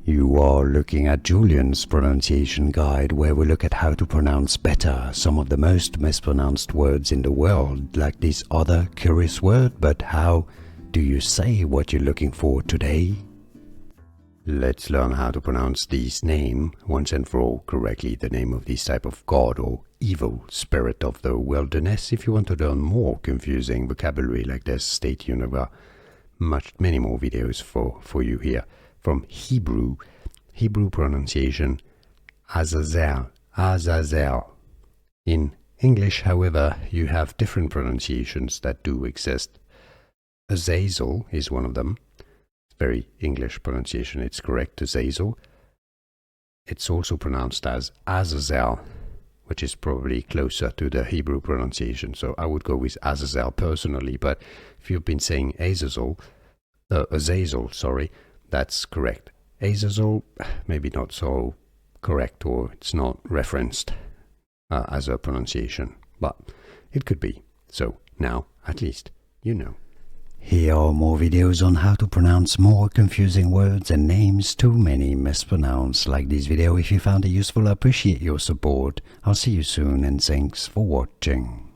You are looking at Julian's pronunciation guide, where we look at how to pronounce better some of the most mispronounced words in the world, like this other curious word. But how do you say what you're looking for today? Let's learn how to pronounce this name once and for all correctly, the name of this type of god or evil spirit of the wilderness. If you want to learn more confusing vocabulary like this, stay tuned. There are many more videos for you here. From Hebrew pronunciation, Azazel, Azazel. In English, however, you have different pronunciations that do exist. Azazel is one of them. Very English pronunciation, it's correct, Azazel. It's also pronounced as Azazel, which is probably closer to the Hebrew pronunciation, so I would go with Azazel personally. But if you've been saying Azazel, that's correct. Azazel, maybe not so correct, or it's not referenced as a pronunciation, but it could be. So now, at least, you know. Here are more videos on how to pronounce more confusing words and names too many mispronounced. Like this video if you found it useful. I appreciate your support. I'll see you soon, and thanks for watching.